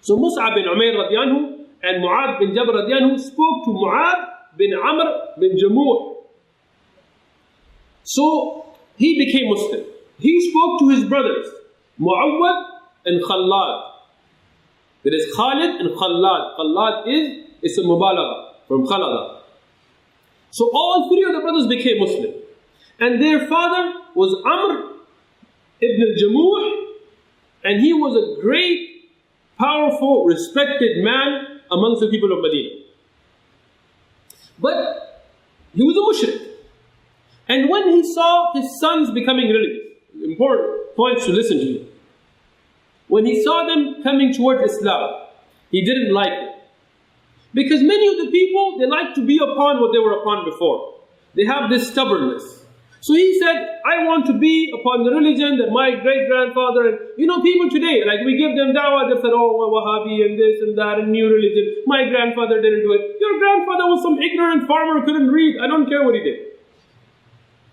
So Mus'ab bin Umair radiallahu anhu and Mu'adh bin Jabal radiallahu anhu spoke to Mu'adh bin Amr bin Jamuh. So he became Muslim. He spoke to his brothers, Mu'awwad and Khallad. There is Khalid and Khallad. Khallad is a mubalagha from Khalada. So all three of the brothers became Muslim. And their father was Amr ibn al-Jamuh, and he was a great, powerful, respected man amongst the people of Medina. But he was a mushrik. And when he saw his sons becoming religious, important points to listen to. When he saw them coming towards Islam, he didn't like it. Because many of the people, they like to be upon what they were upon before. They have this stubbornness. So he said, I want to be upon the religion that my great-grandfather, and people today, like we give them dawah, they said, oh, Wahhabi and this and that and new religion. My grandfather didn't do it. Your grandfather was some ignorant farmer who couldn't read. I don't care what he did.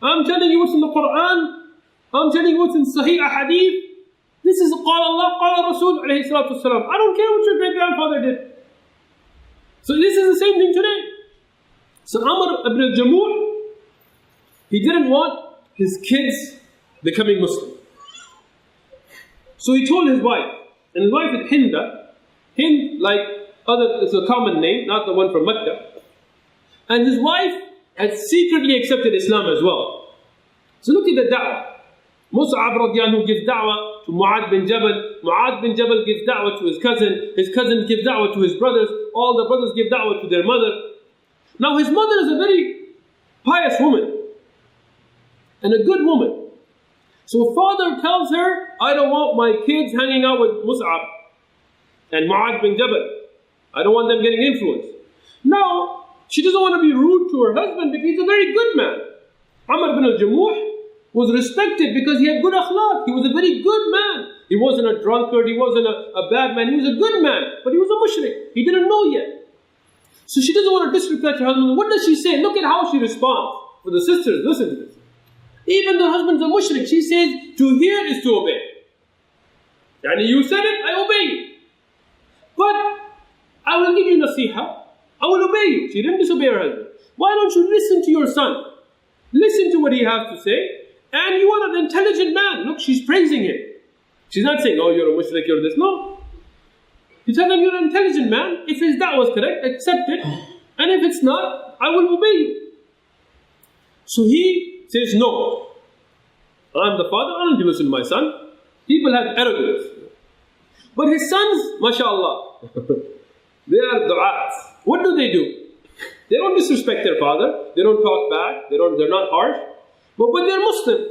I'm telling you what's in the Quran. I'm telling you what's in Sahih Hadith. This is Qala Allah, Qala Rasul alayhi salatu wasalam. I don't care what your great-grandfather did. So this is the same thing today. So Amr ibn al-Jamuh, he didn't want his kids becoming Muslim. So he told his wife, and his wife is Hinda. Hind, like it's a common name, not the one from Mecca. And his wife had secretly accepted Islam as well. So look at the da'wah. Mus'ab radiallahu anhu gives da'wah to Mu'adh bin Jabal. Mu'adh bin Jabal gives da'wah to his cousin gives da'wah to his brothers, all the brothers give da'wah to their mother. Now his mother is a very pious woman and a good woman. So father tells her, I don't want my kids hanging out with Mus'ab and Mu'adh bin Jabal. I don't want them getting influenced. Now, she doesn't want to be rude to her husband because he's a very good man. Amr bin al-Jamuh was respected because he had good akhlaq. He was a very good man. He wasn't a drunkard, he wasn't a bad man, he was a good man. But he was a mushrik. He didn't know yet. So she doesn't want to disrespect her husband. What does she say? Look at how she responds. For the sisters, listen to this. Even the husband's a mushrik. She says, to hear is to obey. Yani you said it, I obey you. But I will give you nasiha. I will obey you. She didn't disobey her husband. Why don't you listen to your son? Listen to what he has to say. And you are an intelligent man. Look, she's praising him. She's not saying, oh, you're a mushrik, you're this. No. You tell him you're an intelligent man. If his da'wah was correct, accept it. And if it's not, I will obey you. So he says, no. I'm the father, I don't listen to my son. People have arrogance. But his sons, mashallah, they are du'at. What do? They don't disrespect their father. They don't talk back. They're not harsh. But they're Muslim.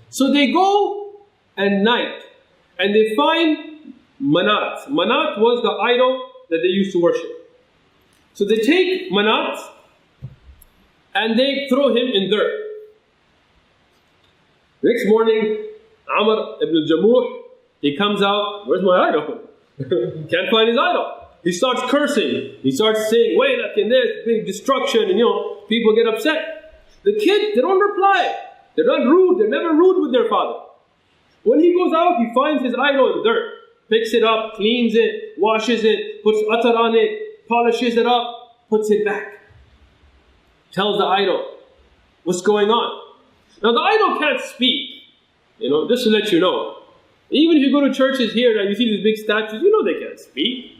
So they go at night and they find Manat. Manat was the idol that they used to worship. So they take Manat and they throw him in dirt. Next morning, Amr ibn al-Jamuh, he comes out, where's my idol? Can't find his idol. He starts cursing. He starts saying, wait, like in this, big destruction, and people get upset. The kids, they don't reply. They're not rude. They're never rude with their father. When he goes out, he finds his idol in dirt. Picks it up, cleans it, washes it, puts atar on it, polishes it up, puts it back. Tells the idol what's going on. Now the idol can't speak. Just to let you know. Even if you go to churches here and you see these big statues, they can't speak.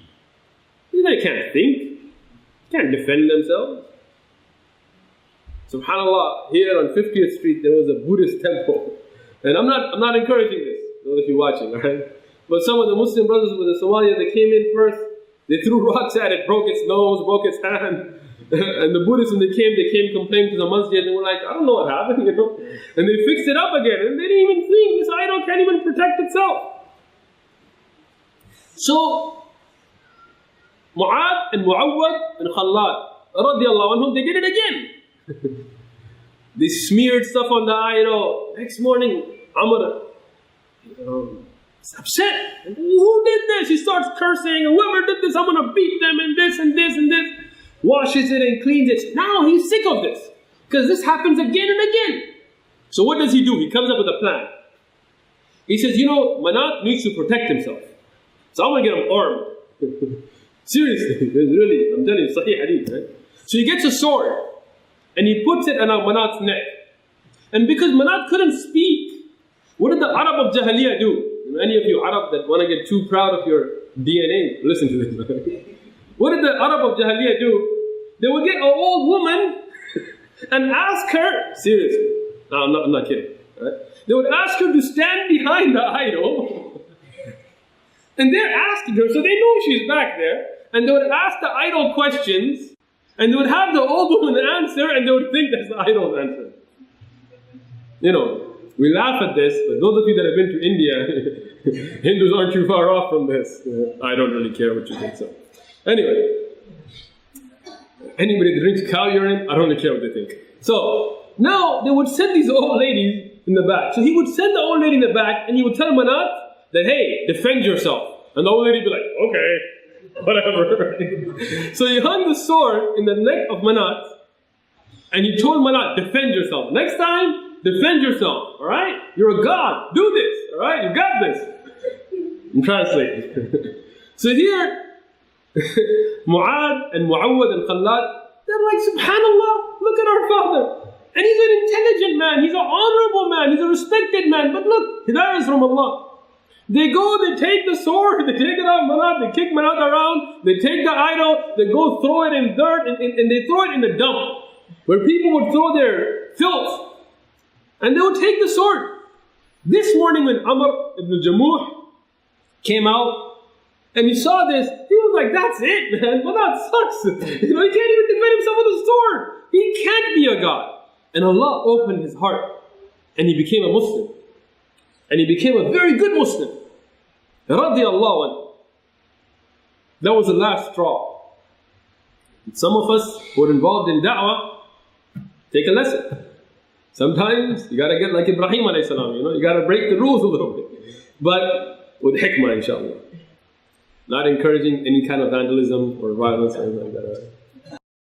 They can't think. Can't defend themselves. SubhanAllah, here on 50th Street there was a Buddhist temple. And I'm not encouraging this, those of you watching, alright? But some of the Muslim brothers with the Somalia, they came in first, they threw rocks at it, broke its nose, broke its hand. And the Buddhists, when they came complaining to the masjid, and were like, I don't know what happened, And they fixed it up again, and they didn't even think this idol can't even protect itself. So, Mu'adh and Mu'awwad and Khallad, radiallahu anhum, they did it again. They smeared stuff on the idol. Next morning, Amr is upset. Who did this? He starts cursing. Whoever did this, I'm going to beat them and this and this and this. Washes it and cleans it. Now he's sick of this. Because this happens again and again. So what does he do? He comes up with a plan. He says, Manat needs to protect himself. So I'm going to get him armed. Seriously, really, I'm telling you, Sahih Hadith, right? So he gets a sword and he puts it on Manat's neck. And because Manat couldn't speak, what did the Arab of Jahiliyyah do? Any of you Arab that want to get too proud of your DNA, listen to this. What did the Arab of Jahiliyyah do? They would get an old woman and ask her, seriously, no, I'm not kidding, right? They would ask her to stand behind the idol, and they're asking her, so they know she's back there, and they would ask the idol questions, and they would have the old woman answer, and they would think that's the idol's answer. You know, we laugh at this, but those of you that have been to India, Hindus aren't too far off from this. I don't really care what you think so. Anyway, anybody that drinks cow urine, I don't really care what they think. So, now they would send these old ladies in the back. So he would send the old lady in the back and he would tell Manat that, hey, defend yourself. And the old lady would be like, okay, whatever. So he hung the sword in the neck of Manat and he told Manat, defend yourself. Next time, defend yourself, alright? You're a god, do this, alright? You got this. I'm translating. So here, Mu'ad and Mu'awwad and Khalad, they're like, subhanallah, look at our father. And he's an intelligent man, he's an honorable man, he's a respected man. But look, hidayah is from Allah. They go, they take the sword, they take it out of Manat, they kick Manat around, they take the idol, they go throw it in dirt, and they throw it in the dump, where people would throw their filth. And they would take the sword. This morning when Amr ibn Jamuh came out, and he saw this, he was like, that's it, man. Well, that sucks. You know, he can't even defend himself with a sword. He can't be a god. And Allah opened his heart. And he became a Muslim. And he became a very good Muslim. Radiallahu anhu. That was the last straw. And some of us who are involved in da'wah, take a lesson. Sometimes you gotta get like Ibrahim alayhi salam, you know, you gotta break the rules a little bit. But with hikmah, inshallah. Not encouraging any kind of vandalism or violence or anything like that.